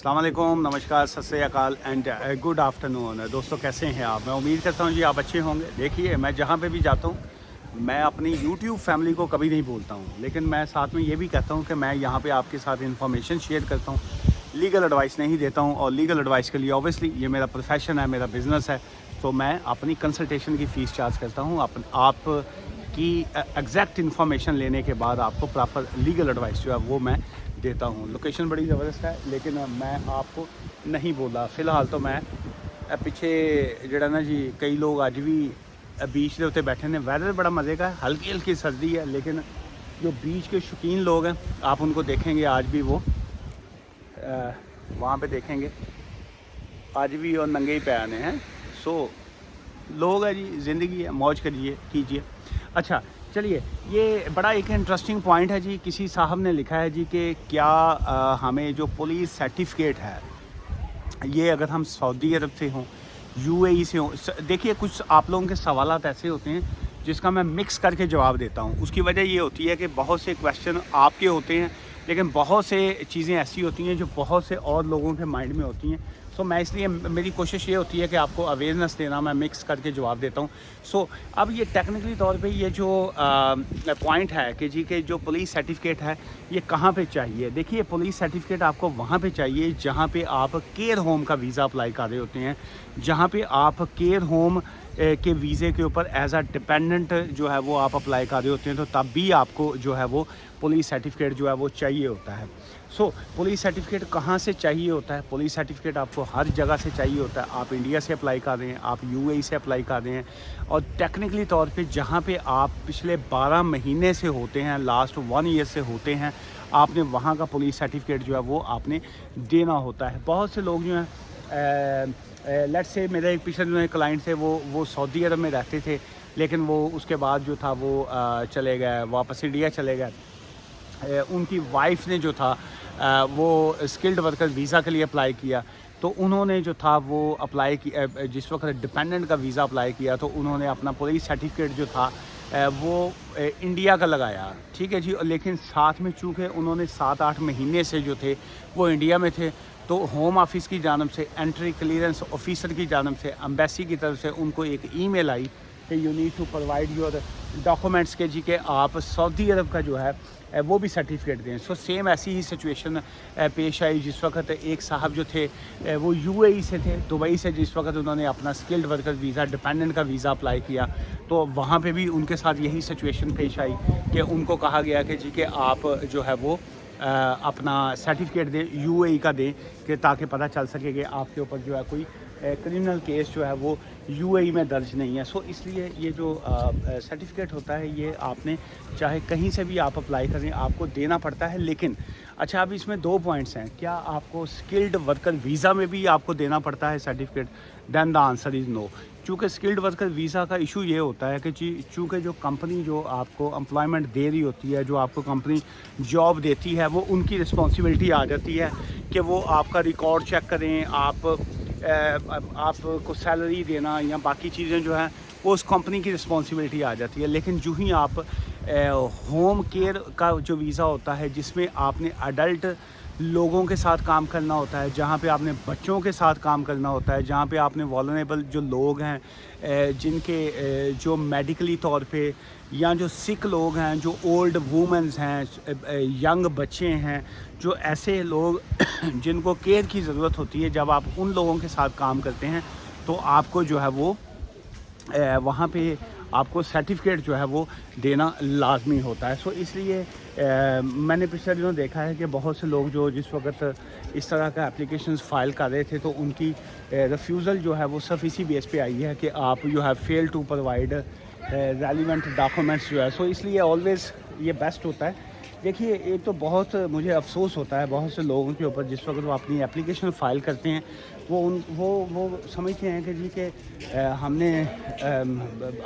अस्सलाम वालेकुम, नमस्कार, सत श्री अकाल एंड गुड आफ्टरनून। दोस्तों कैसे हैं आप? मैं उम्मीद करता हूं जी आप अच्छे होंगे। देखिए, मैं जहां पे भी जाता हूं मैं अपनी यूट्यूब फैमिली को कभी नहीं भूलता हूं, लेकिन मैं साथ में ये भी कहता हूं कि मैं यहां पे आपके साथ इन्फॉर्मेशन शेयर करता हूं, लीगल एडवाइस नहीं देता हूं। और लीगल एडवाइस के लिए ऑब्वियसली ये मेरा प्रोफेशन है, मेरा बिज़नेस है, तो मैं अपनी कंसल्टेशन की फ़ीस चार्ज करता हूँ। आप की एग्जैक्ट इन्फॉर्मेशन लेने के बाद आपको प्रॉपर लीगल एडवाइस जो है वो मैं देता हूँ। लोकेशन बड़ी ज़बरदस्त है, लेकिन मैं आपको नहीं बोला फ़िलहाल। तो मैं पिछे जड़ा ना जी कई लोग अज भी बीच के उत्ते बैठे ने। वैदर बड़ा मज़े का है, हल्की हल्की सर्दी है, लेकिन जो बीच के शौकीन लोग हैं आप उनको देखेंगे आज भी वो वहाँ पे देखेंगे आज भी और नंगे ही पैने हैं। सो लोग है जी, ज़िंदगी है, मौज करिए कीजिए। अच्छा चलिए, ये बड़ा एक इंटरेस्टिंग पॉइंट है जी। किसी साहब ने लिखा है जी कि क्या हमें जो पुलिस सर्टिफिकेट है ये अगर हम सऊदी अरब से हों, यूएई से हों। देखिए, कुछ आप लोगों के सवालात ऐसे होते हैं जिसका मैं मिक्स करके जवाब देता हूँ। उसकी वजह ये होती है कि बहुत से क्वेश्चन आपके होते हैं, लेकिन बहुत से चीज़ें ऐसी होती हैं जो बहुत से और लोगों के माइंड में होती हैं। सो मैं इसलिए मेरी कोशिश ये होती है कि आपको अवेयरनेस देना, मैं मिक्स करके जवाब देता हूँ। सो अब ये टेक्निकली तौर पे ये जो पॉइंट है कि जी के जो पुलिस सर्टिफिकेट है ये कहाँ पे चाहिए। देखिए, पुलिस सर्टिफिकेट आपको वहाँ पे चाहिए जहाँ पे आप केयर होम का वीज़ा अप्लाई कर रहे होते हैं, जहाँ पे आप केयर होम के वीज़े के ऊपर एज आ डिपेंडेंट जो है वो आप अप्लाई कर रहे होते हैं, तो तब भी आपको जो है वो पुलिस सर्टिफिकेट जो है वो चाहिए होता है। सो पुलिस सर्टिफिकेट कहाँ से चाहिए होता है? पुलिस सर्टिफिकेट आपको हर जगह से चाहिए होता है। आप इंडिया से अप्लाई कर रहे हैं, आप यूएई से अप्लाई कर रहे हैं, और टेक्निकली तौर पे जहाँ पे आप पिछले 12 महीने से होते हैं, लास्ट 1 ईयर से होते हैं, आपने वहाँ का पुलिस सर्टिफिकेट जो है वो आपने देना होता है। बहुत से लोग जो हैं लेट्स से मेरे एक पिछले जो क्लाइंट थे वो सऊदी अरब में रहते थे, लेकिन वो उसके बाद जो था वो चले गए, वापस इंडिया चले गए। उनकी वाइफ ने जो था वो स्किल्ड वर्कर वीज़ा के लिए अप्लाई किया, तो उन्होंने जो था वो अप्लाई किया, जिस वक्त डिपेंडेंट का वीज़ा अप्लाई किया तो उन्होंने अपना पुलिस सर्टिफिकेट जो था वो इंडिया का लगाया, ठीक है जी। लेकिन साथ में चूँकि उन्होंने 7-8 महीने से जो थे वो इंडिया में थे, तो होम ऑफिस की जानब से, एंट्री क्लियरेंस ऑफिसर की जानब से, एम्बेसी की तरफ से उनको एक ईमेल आई कि you need to provide your documents के जी के आप सऊदी अरब का जो है वो भी सर्टिफिकेट दें। सो सेम ऐसी ही सिचुएशन पेश आई जिस वक्त एक साहब जो थे वो यूएई से थे, दुबई से, जिस वक्त उन्होंने अपना स्किल्ड वर्कर वीज़ा, डिपेंडेंट का वीज़ा अप्लाई किया, तो वहाँ पे भी उनके साथ यही सिचुएशन पेश आई कि उनको कहा गया कि जी कि आप जो है वो अपना सर्टिफिकेट दें, यूएई का दें, कि ताकि पता चल सके कि आपके ऊपर जो है कोई क्रिमिनल केस जो है वो यूएई में दर्ज नहीं है। सो इसलिए ये जो सर्टिफिकेट होता है ये आपने चाहे कहीं से भी आप अप्लाई करें आपको देना पड़ता है। लेकिन अच्छा, अब इसमें 2 पॉइंट्स हैं। क्या आपको स्किल्ड वर्कर वीज़ा में भी आपको देना पड़ता है certificate? Then the answer is no. चूँकि स्किल्ड वर्कर वीज़ा का इशू ये होता है कि जी चूँकि जो कंपनी जो आपको एम्प्लॉयमेंट दे रही होती है, जो आपको कंपनी जॉब देती है, वो उनकी रिस्पॉन्सिबिलिटी आ जाती है कि वो आपका रिकॉर्ड चेक करें, आपको सैलरी देना या बाकी चीज़ें जो हैं वो उस कंपनी की रिस्पॉन्सिबिलिटी आ जाती है। लेकिन जो ही आप होम केयर का जो वीज़ा होता है, जिसमें आपने अडल्ट लोगों के साथ काम करना होता है, जहाँ पे आपने बच्चों के साथ काम करना होता है, जहाँ पे आपने वल्नरेबल जो लोग हैं जिनके जो मेडिकली तौर पे, या जो सिक लोग हैं, जो ओल्ड वूमेंस हैं, यंग बच्चे हैं, जो ऐसे लोग जिनको केयर की ज़रूरत होती है, जब आप उन लोगों के साथ काम करते हैं तो आपको जो है वो वहाँ पे आपको सर्टिफिकेट जो है वो देना लाजमी होता है। सो इसलिए मैंने पिछले दिनों देखा है कि बहुत से लोग जो जिस वक्त इस तरह का एप्लीकेशंस फ़ाइल कर रहे थे, तो उनकी रिफ्यूज़ल जो है वो सिर्फ इसी बेस पे आई है कि आप you have fail to provide relevant documents जो है। सो इसलिए ऑलवेज़ ये बेस्ट होता है। देखिए, एक तो बहुत मुझे अफसोस होता है बहुत से लोगों के ऊपर, जिस वक्त वो अपनी एप्लीकेशन फ़ाइल करते हैं वो समझते हैं कि जी कि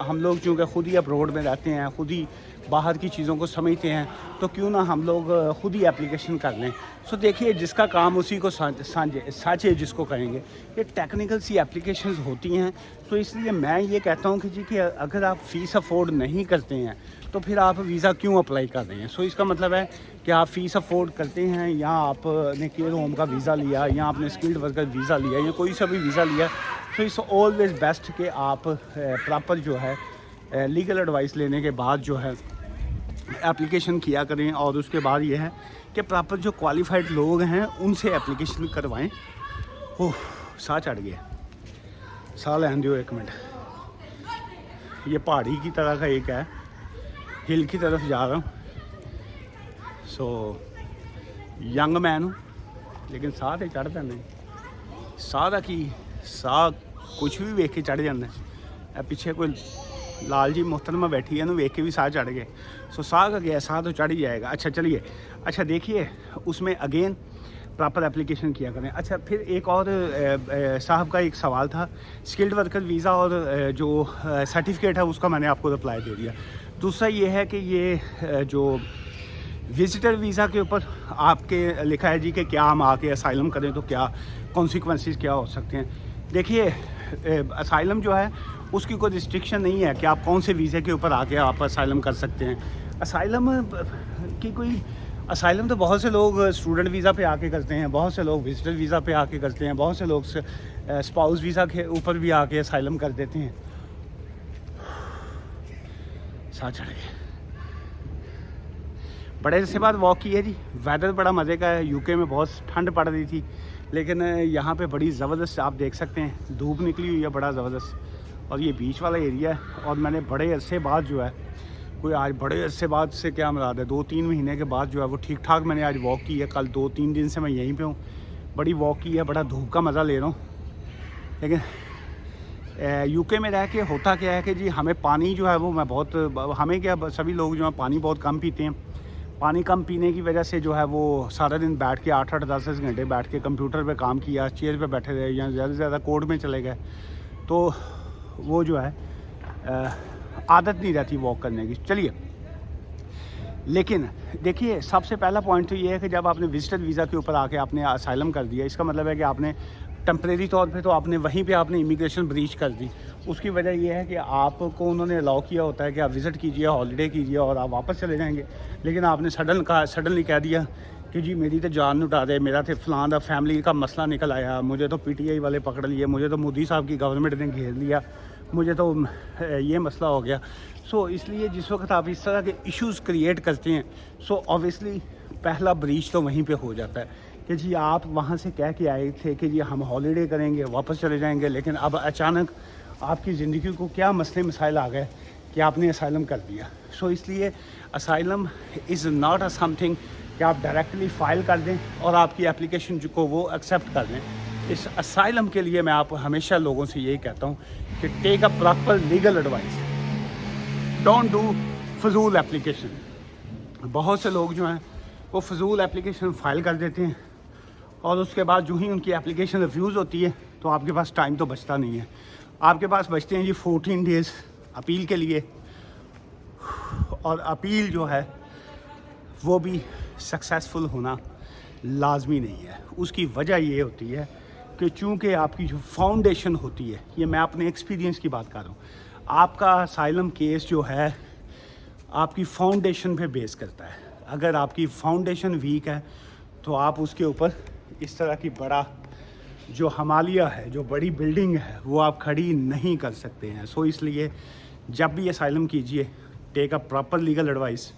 हम लोग चूँकि ख़ुद ही अब्रॉड में रहते हैं, ख़ुद ही बाहर की चीज़ों को समझते हैं, तो क्यों ना हम लोग ख़ुद ही एप्लीकेशन कर लें। सो देखिए, जिसका काम उसी को साँचे जिसको कहेंगे। ये टेक्निकल सी एप्लीकेशंस होती हैं, तो इसलिए मैं ये कहता हूँ कि जी कि अगर आप फ़ीस अफोर्ड नहीं करते हैं तो फिर आप वीज़ा क्यों अप्लाई कर रहे हैं। सो इसका मतलब है कि आप फ़ीस अफोर्ड करते हैं, या आपने केयर होम का वीज़ा लिया, या आपने स्किल्ड वर्कर वीज़ा लिया, या कोई सा भी वीज़ा लिया, तो इट्स ऑलवेज़ बेस्ट कि आप प्रॉपर जो है लीगल एडवाइस लेने के बाद जो है एप्लीकेशन किया करें। और उसके बाद ये है कि प्रॉपर जो क्वालिफाइड लोग हैं उनसे एप्लीकेशन करवाएं। ओह, साह चढ़ गया, साह लेने दो एक मिनट। ये पहाड़ी की तरह का एक है, हिल की तरफ जा रहा हूँ। सो यंग मैन हूँ, लेकिन साह तो चढ़ जाने, साह का की साह कुछ भी वेख के चढ़ जाता है। पीछे कोई लाल जी मोहतरमा बैठी है ना, वेख के भी साह चढ़ गए। सो साह का गया, साह तो चढ़ ही जाएगा। अच्छा चलिए, अच्छा देखिए, उसमें अगेन प्रॉपर एप्लीकेशन किया करें। अच्छा फिर एक और साहब का एक सवाल था, स्किल्ड वर्कर वीज़ा और जो सर्टिफिकेट है उसका मैंने आपको रिप्लाई दे दिया। दूसरा ये है कि ये जो विजिटर वीज़ा के ऊपर आपके लिखा है जी कि क्या हम आके असाइलम करें तो क्या कॉन्सिक्वेंसेस क्या हो सकते हैं। देखिए, असाइलम जो है उसकी कोई रिस्ट्रिक्शन नहीं है कि आप कौन से वीज़े के ऊपर आके आप असाइलम कर सकते हैं। असाइलम की कोई, असाइलम तो बहुत से लोग स्टूडेंट वीज़ा पे आके करते हैं, बहुत से लोग विजिटर वीज़ा पे आके करते हैं, बहुत से लोग स्पाउस वीज़ा के ऊपर भी आके असाइलम कर देते हैं। साथ चढ़ गए, बड़े अरसे बाद वॉक की है जी। वेदर बड़ा मज़े का है। यूके में बहुत ठंड पड़ रही थी, लेकिन यहाँ पे बड़ी ज़बरदस्त आप देख सकते हैं धूप निकली हुई है, बड़ा ज़बरदस्त। और ये बीच वाला एरिया है। और मैंने बड़े अरसे बाद जो है, कोई आज बड़े अरसे बाद से क्या मुराद है, 2-3 महीने के बाद जो है वो ठीक ठाक मैंने आज वॉक की है। कल 2-3 दिन से मैं यहीं पे हूँ, बड़ी वॉक की है, बड़ा धूप का मज़ा ले रहा हूँ। लेकिन यूके में रह के होता क्या है कि जी हमें पानी जो है वो मैं बहुत, हमें क्या, सभी लोग जो है पानी बहुत कम पीते हैं। पानी कम पीने की वजह से जो है वो सारा दिन बैठ के 8-8 10-10 घंटे बैठ के कंप्यूटर पे काम किया, चेयर पे बैठे रहे, या ज़्यादा से ज़्यादा कोर्ट में चले गए, तो वो जो है आदत नहीं रहती वॉक करने की। चलिए, लेकिन देखिए, सबसे पहला पॉइंट तो ये है कि जब आपने विजिटर वीज़ा के ऊपर आके आपने असाइलम कर दिया, इसका मतलब है कि आपने टेम्परेरी तौर पे तो आपने वहीं पे आपने इमिग्रेशन ब्रीच कर दी। उसकी वजह ये है कि आपको उन्होंने अलाउ किया होता है कि आप विज़िट कीजिए, हॉलीडे कीजिए और आप वापस चले जाएंगे। लेकिन आपने सडनली कह दिया कि जी मेरी तो जान उठा दे, मेरा तो फलां दा फैमिली का मसला निकल आया, मुझे तो PTI वाले पकड़ लिए, मुझे तो मोदी साहब की गवर्नमेंट ने घेर लिया, मुझे तो ये मसला हो गया। सो इसलिए जिस वक्त आप इस तरह के इश्यूज़ क्रिएट करते हैं, सो ऑब्वियसली पहला ब्रीच तो वहीं पे हो जाता है कि जी आप वहाँ से कह के आए थे कि जी हम हॉलीडे करेंगे, वापस चले जाएंगे, लेकिन अब अचानक आपकी ज़िंदगी को क्या मसले मसाइल आ गए कि आपने असाइलम कर दिया। सो इसलिए asylum is not a something कि आप डायरेक्टली फ़ाइल कर दें और आपकी एप्लीकेशन को वो एक्सेप्ट कर दें। इस असाइलम के लिए मैं आप हमेशा लोगों से यही कहता हूँ कि take a proper legal advice, don't do फजूल एप्लीकेशन। बहुत से लोग जो हैं वो फजूल एप्लीकेशन फ़ाइल कर देते हैं, और उसके बाद जो ही उनकी एप्लीकेशन रिफ्यूज़ होती है तो आपके पास टाइम तो बचता नहीं है। आपके पास बचते हैं जी 14 डेज़ अपील के लिए, और अपील जो है वो भी सक्सेसफुल होना लाजमी नहीं है। उसकी वजह ये होती है कि चूँकि आपकी जो फाउंडेशन होती है, ये मैं अपने एक्सपीरियंस की बात कर रहा हूँ, आपका असाइलम केस जो है आपकी फाउंडेशन पे बेस करता है। अगर आपकी फाउंडेशन वीक है तो आप उसके ऊपर इस तरह की बड़ा जो हिमालय है, जो बड़ी बिल्डिंग है, वो आप खड़ी नहीं कर सकते हैं। सो इसलिए जब भी असाइलम कीजिए, take a proper legal advice,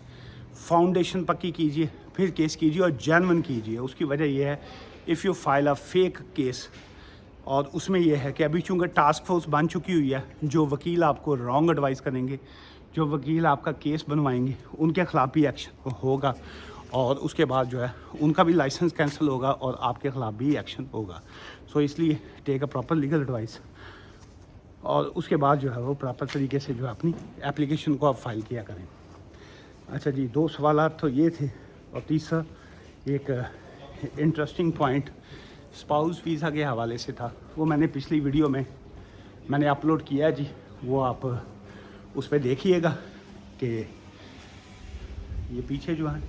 foundation पक्की कीजिए, फिर केस कीजिए और जेन्युइन कीजिए। उसकी वजह यह है, if you file a fake case, और उसमें यह है कि अभी चूँकि टास्क फोर्स बन चुकी हुई है, जो वकील आपको रॉन्ग एडवाइस करेंगे, जो वकील आपका केस बनवाएंगे, उनके ख़िलाफ़ भी एक्शन होगा, और उसके बाद जो है उनका भी लाइसेंस कैंसिल होगा और आपके ख़िलाफ़ भी एक्शन होगा। सो इसलिए take a proper legal advice, और उसके बाद जो है वो प्रॉपर तरीके से जो है अपनी एप्लीकेशन को आप फाइल किया करें। अच्छा जी, 2 सवाल तो ये थे, और तीसरा एक इंटरेस्टिंग पॉइंट स्पाउस वीज़ा के हवाले से था, वो मैंने पिछली वीडियो में मैंने अपलोड किया है जी, वो आप उस पर देखिएगा कि ये पीछे जो है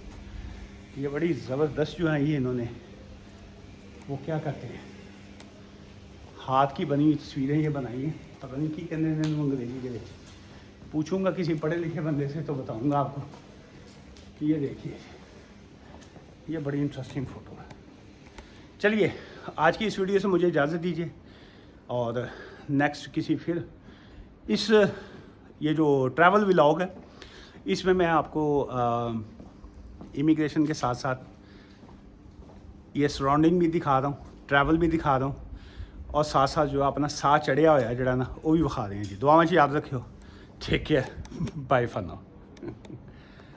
ये बड़ी ज़बरदस्त जो है, ये इन्होंने वो क्या करते हैं, हाथ की बनी हुई तस्वीरें ये बनाई हैं, पता नहीं की कहने अंग्रेजी के लिए, पूछूंगा किसी पढ़े लिखे बंदे से तो बताऊंगा आपको कि ये देखिए ये बड़ी इंटरेस्टिंग फ़ोटो है। चलिए आज की इस वीडियो से मुझे इजाज़त दीजिए और नेक्स्ट किसी फिर इस ये जो ट्रैवल व्लॉग है इसमें मैं आपको इमिग्रेशन के साथ साथ ये सराउंडिंग भी दिखा रहा हूँ, ट्रैवल भी दिखा रहा हूँ और साथ साथ जो अपना साथ चढ़िया होया जड़ा ना वो भी विखा रहे हैं जी। दुआ में याद रखियो। Take care, bye for now.